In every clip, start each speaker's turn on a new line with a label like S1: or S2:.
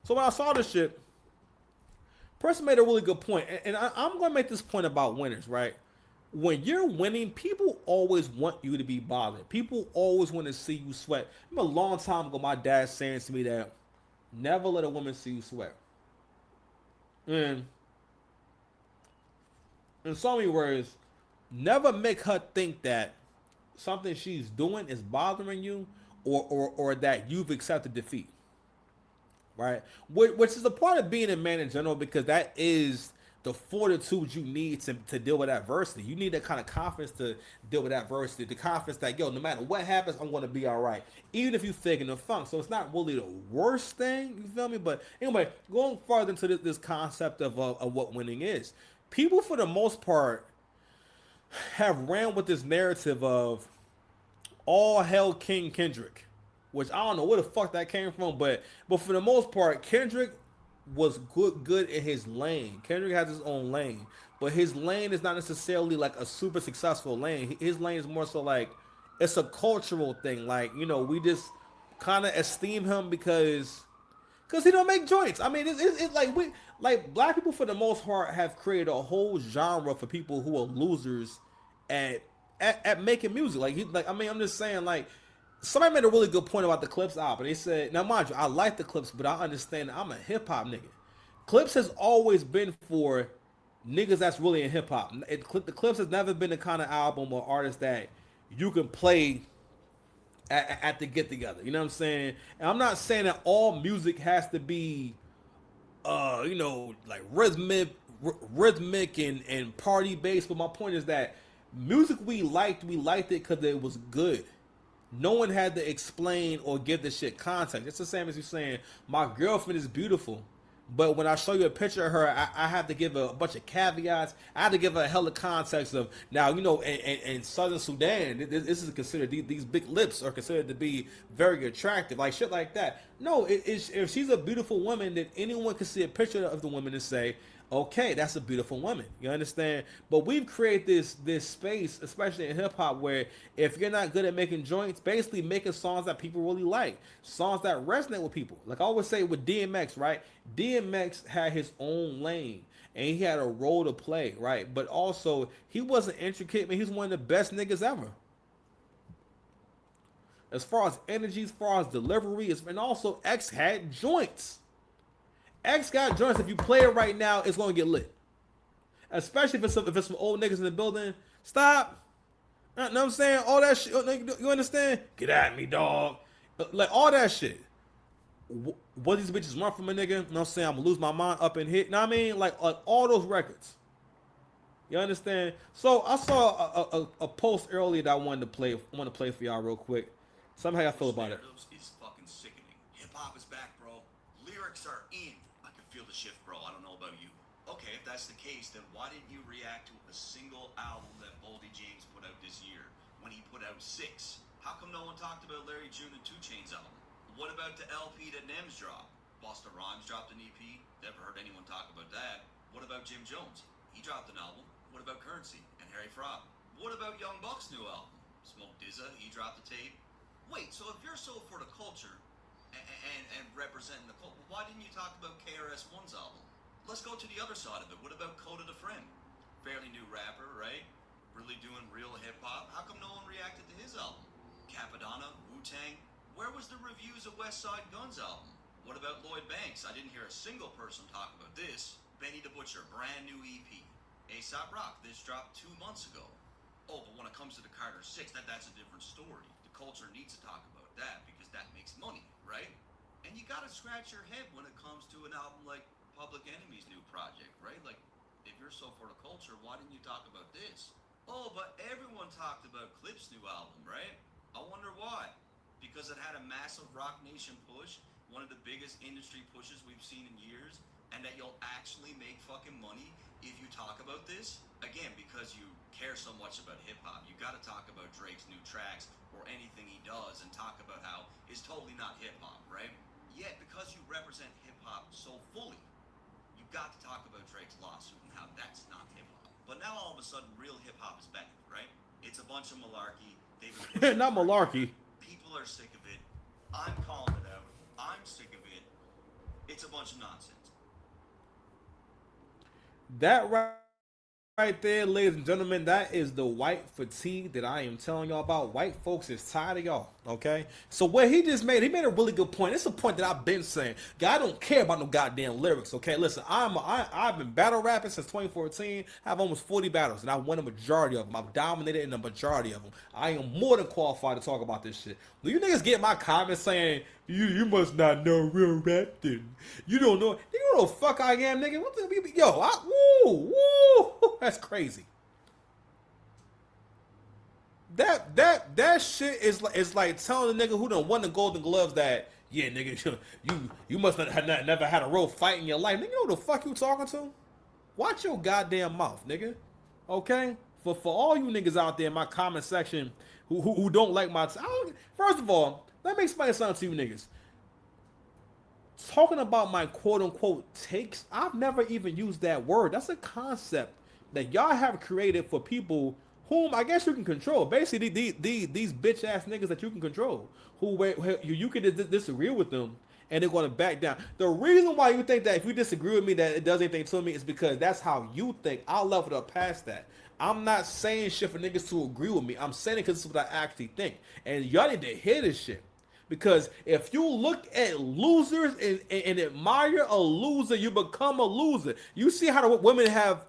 S1: So when I saw this shit, person made a really good point, and I'm gonna make this point about winners, right? When you're winning, people always want you to be bothered. People always want to see you sweat. I remember a long time ago, my dad saying to me that never let a woman see you sweat. And in so many words, never make her think that something she's doing is bothering you, or that you've accepted defeat, right? Which is a part of being a man in general, because that is the fortitude you need to deal with adversity. You need that kind of confidence to deal with adversity. The confidence that, yo, no matter what happens, I'm going to be all right, even if you fake in the funk. So it's not really the worst thing, you feel me? But anyway, going further into this concept of what winning is, people for the most part have ran with this narrative of all hell King Kendrick, which I don't know where the fuck that came from, but for the most part, Kendrick was good in his lane. Kendrick has his own lane, but his lane is not necessarily like a super successful lane. His lane is more so like it's a cultural thing. Like, we just kind of esteem him because he don't make joints. I mean, it's like black people for the most part have created a whole genre for people who are losers at at making music. I'm just saying, like, somebody made a really good point about the Clips album. They said, now mind you, I like the Clips, but I understand I'm a hip hop nigga. Clips has always been for niggas that's really in hip hop. The Clips has never been the kind of album or artist that you can play at the get together. You know what I'm saying? And I'm not saying that all music has to be like rhythmic and party based, but my point is that music we liked it because it was good. No one had to explain or give the shit context. It's the same as you saying my girlfriend is beautiful, but when I show you a picture of her, I have to give her a bunch of caveats. I have to give her a hell of context of, now, in Southern Sudan, this is considered, these big lips are considered to be very attractive, like shit like that. No, if she's a beautiful woman, then anyone can see a picture of the woman and say, okay, that's a beautiful woman. You understand? But we've created this space, especially in hip hop, where if you're not good at making joints, basically making songs that people really like, songs that resonate with people. Like I always say with DMX, right? DMX had his own lane and he had a role to play, right? But also he wasn't intricate, man. He's one of the best niggas ever. As far as energy, as far as delivery, and also X had joints. X got joints. If you play it right now, it's gonna get lit. Especially if it's some old niggas in the building. Stop. You know what I'm saying? All that shit. You understand? Get at me, dog. Like all that shit. What these bitches run from a nigga? You know what I'm saying? I'm gonna lose my mind up and hit. You know what I mean? Like all those records. You understand? So I saw a post earlier that I wanted to play. I want to play for y'all real quick. Somehow I feel about it.
S2: Is fucking sickening. Hip hop is back, bro. Lyrics are in. I can feel the shift, bro. I don't know about you. Okay, if that's the case, then why didn't you react to a single album that Boldy James put out this year when he put out 6? How come no one talked about Larry June and 2 Chainz album? What about the LP that Nems dropped? Busta Rhymes dropped an EP. Never heard anyone talk about that. What about Jim Jones? He dropped an album. What about Currency and Harry Fraud? What about Young Buck's new album? Smoke Dizza, he dropped the tape. Wait, so if you're so for the culture and representing the culture, why didn't you talk about KRS-One's album? Let's go to the other side of it. What about Coda the Friend? Fairly new rapper, right? Really doing real hip-hop. How come no one reacted to his album? Capadonna, Wu-Tang. Where was the reviews of West Side Gun's album? What about Lloyd Banks? I didn't hear a single person talk about this. Benny the Butcher, brand new EP. A$AP Rock, this dropped 2 months ago. Oh, but when it comes to the Carter 6, that's a different story. The culture needs to talk about that because that makes money, right? And you gotta scratch your head when it comes to an album like Public Enemy's new project, right? Like, if you're so for the culture, why didn't you talk about this? Oh, but everyone talked about Clip's new album, right? I wonder why. Because it had a massive Rock Nation push, one of the biggest industry pushes we've seen in years, and that you'll actually make fucking money if you talk about this? Again, because you care so much about hip-hop, you gotta talk about Drake's new tracks or anything he does and talk about how it's totally not hip-hop, right? Yet, because you represent hip-hop so fully, you got to talk about Drake's lawsuit and how that's not hip-hop. But now all of a sudden, real hip-hop is back, right? It's a bunch of malarkey. They've been pushing it
S1: Not
S2: for a year.
S1: malarkey.
S2: People are sick of it. I'm calling it out. I'm sick of it. It's a bunch of nonsense.
S1: That right there, ladies and gentlemen, that is the white fatigue that I am telling y'all about. White folks is tired of y'all, okay? So what he made a really good point. It's a point that I've been saying. God don't care about no goddamn lyrics, okay? Listen, I've been battle rapping since 2014. I have almost 40 battles, and I won a majority of them. I've dominated in the majority of them. I am more than qualified to talk about this shit. When you niggas get my comments saying, you must not know real rap then. You don't know. You know the fuck I am, nigga. What the woo. That's crazy. That shit is like telling the nigga who done won the Golden Gloves that, yeah, nigga, you must have never had a real fight in your life. Nigga, you know who the fuck you talking to? Watch your goddamn mouth, nigga. Okay? For all you niggas out there in my comment section who don't like my first of all, let me explain something to you niggas. Talking about my quote-unquote takes, I've never even used that word. That's a concept that y'all have created for people whom I guess you can control. Basically, these bitch-ass niggas that you can control, who you can disagree with them, and they're going to back down. The reason why you think that if you disagree with me that it does anything to me is because that's how you think. I'll level up past that. I'm not saying shit for niggas to agree with me. I'm saying it because it's what I actually think. And y'all need to hear this shit. Because if you look at losers and admire a loser, you become a loser. You see how the women have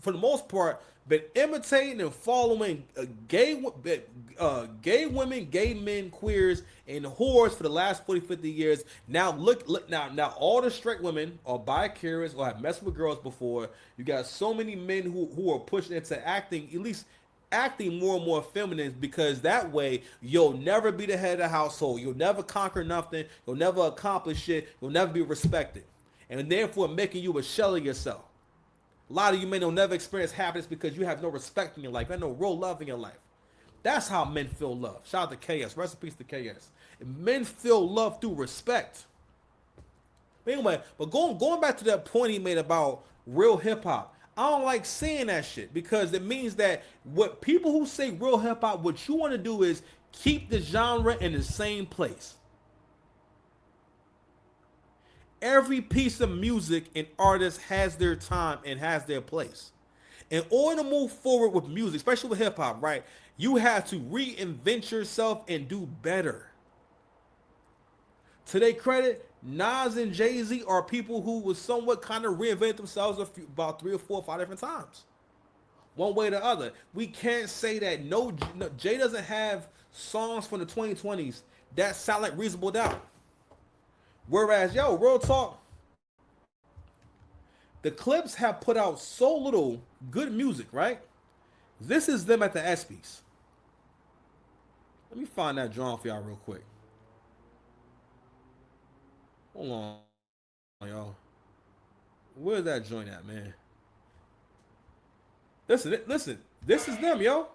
S1: for the most part been imitating and following gay women, gay men, queers, and whores for the last 40, 50 years. Now look now all the straight women are bi-curious or have messed with girls before. You got so many men who are pushing into acting, at least acting more and more feminine, because that way you'll never be the head of the household. You'll never conquer nothing. You'll never accomplish shit. You'll never be respected. And therefore making you a shell of yourself. A lot of you men will never experience happiness because you have no respect in your life. You have no real love in your life. That's how men feel love. Shout out to KS. Rest in peace to KS. And men feel love through respect. But anyway, but going back to that point he made about real hip hop. I don't like saying that shit because it means that what people who say real hip hop, what you want to do is keep the genre in the same place. Every piece of music and artist has their time and has their place. In order to move forward with music, especially with hip hop, right, you have to reinvent yourself and do better. To their credit, Nas and Jay-Z are people who was somewhat kind of reinvented themselves about 3 or 4 or 5 different times. One way or the other. We can't say that no Jay doesn't have songs from the 2020s that sound like Reasonable Doubt. Whereas, real talk, the Clips have put out so little good music, right? This is them at the ESPYs. Let me find that drawing for y'all real quick. Hold on, y'all. Where's that joint at, man? Listen. This is them, yo.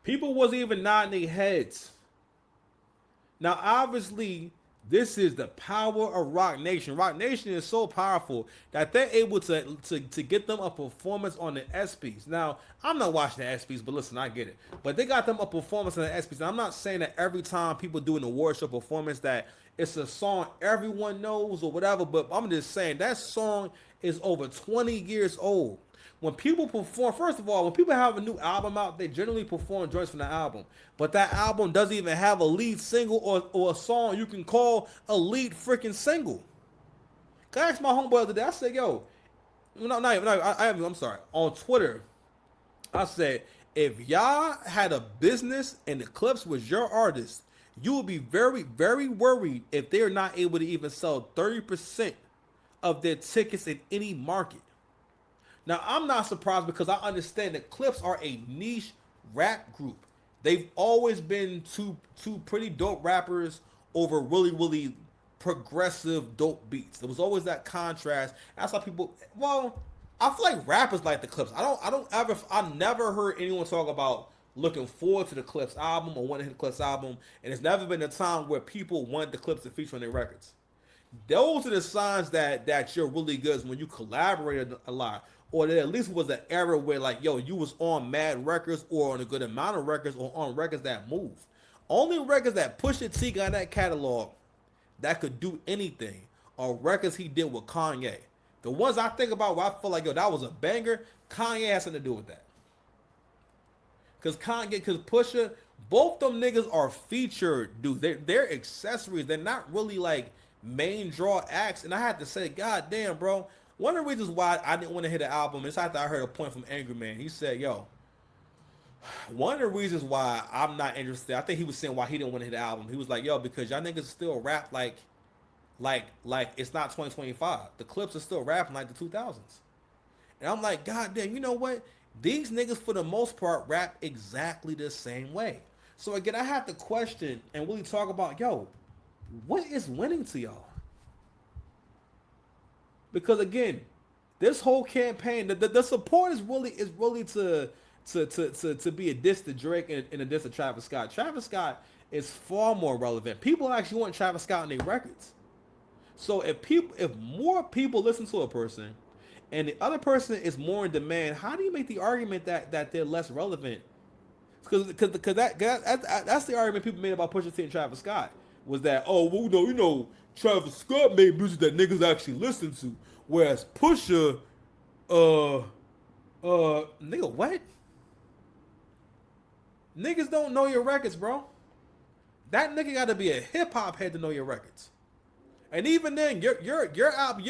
S1: People wasn't even nodding their heads. Now, obviously, this is the power of Roc Nation. Roc Nation is so powerful that they're able to get them a performance on the ESPYs. Now, I'm not watching the ESPYs, but listen, I get it. But they got them a performance on the ESPYs. Now, I'm not saying that every time people do an award show performance that it's a song everyone knows or whatever, but I'm just saying that song is over 20 years old. When people perform, first of all, when people have a new album out, they generally perform joints from the album. But that album doesn't even have a lead single or a song you can call a lead freaking single. I asked my homeboy the other day, I said, I'm sorry. On Twitter, I said, if y'all had a business and the Clips was your artist, you would be very, very worried if they're not able to even sell 30% of their tickets in any market. Now, I'm not surprised because I understand that Clips are a niche rap group. They've always been two pretty dope rappers over really, really progressive dope beats. There was always that contrast. That's how people, I feel like rappers like the Clips. I never heard anyone talk about looking forward to the Clips album or wanting to hit the Clips album, and it's never been a time where people want the Clips to feature on their records. Those are the signs that you're really good is when you collaborated a lot, or there at least was an era where like, yo, you was on mad records or on a good amount of records or on records that move. Only records that Pusha T got in that catalog that could do anything are records he did with Kanye. The ones I think about where I feel like, yo, that was a banger, Kanye has something to do with that. Cause Pusha, both them niggas are featured dudes. They're accessories. They're not really like main draw acts. And I had to say, God damn, bro. One of the reasons why I didn't want to hit the album is after I heard a point from Angry Man. He said, yo, one of the reasons why I'm not interested, I think he was saying why he didn't want to hit the album. He was like, yo, because y'all niggas still rap like it's not 2025. The Clips are still rapping like the 2000s. And I'm like, God damn, you know what? These niggas, for the most part, rap exactly the same way. So again, I have to question and really talk about, yo, what is winning to y'all? Because again, this whole campaign, the support is really to be a diss to Drake and a diss to Travis Scott. Travis Scott is far more relevant. People actually want Travis Scott on their records. So if more people listen to a person, and the other person is more in demand, how do you make the argument that they're less relevant? Because that's the argument people made about Pusha T and Travis Scott, was that, oh, well, you know, Travis Scott made music that niggas actually listen to, whereas Pusha, nigga, what? Niggas don't know your records, bro. That nigga got to be a hip hop head to know your records. And even then, your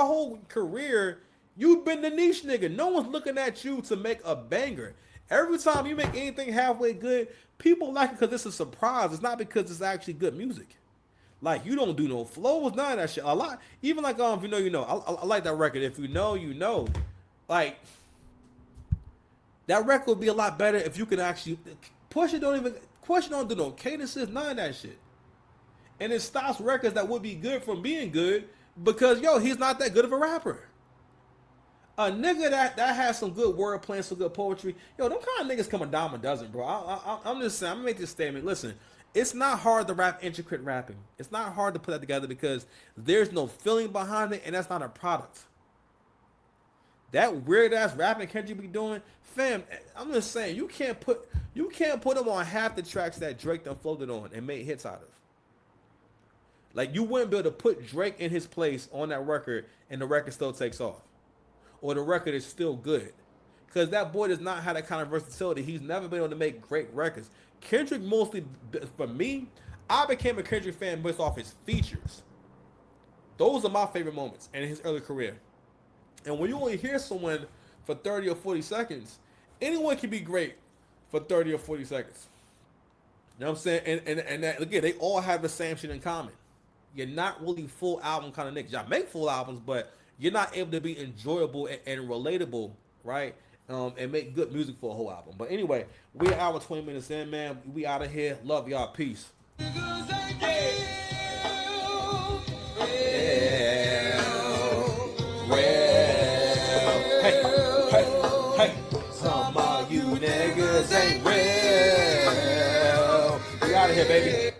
S1: whole career, you've been the niche nigga. No one's looking at you to make a banger. Every time you make anything halfway good, people like it because it's a surprise. It's not because it's actually good music. Like, you don't do no flows, none of that shit. A lot, even like, if you know, you know. I like that record. If you know, you know. Like, that record would be a lot better if you could actually, Pusha don't do no cadences, none of that shit. And it stops records that would be good from being good because, yo, he's not that good of a rapper. A nigga that has some good wordplay and some good poetry, yo, them kind of niggas come a dime a dozen, bro. I'm just saying, I'm gonna make this statement. Listen, it's not hard to rap intricate rapping. It's not hard to put that together because there's no feeling behind it, and that's not a product. That weird ass rapping Kendrick be doing, fam. I'm just saying, you can't put him on half the tracks that Drake done floated on and made hits out of. Like, you wouldn't be able to put Drake in his place on that record, and the record still takes off. Or the record is still good. Because that boy does not have that kind of versatility. He's never been able to make great records. Kendrick mostly, for me, I became a Kendrick fan based off his features. Those are my favorite moments in his early career. And when you only hear someone for 30 or 40 seconds, anyone can be great for 30 or 40 seconds. You know what I'm saying? And that, again, they all have the same shit in common. You're not really full album kind of niggas. Y'all make full albums, but you're not able to be enjoyable and relatable, right? And make good music for a whole album. But anyway, we're an hour 20 minutes in, man. We out of here. Love y'all. Peace. Hey, some of you niggas ain't real. We out of here, baby.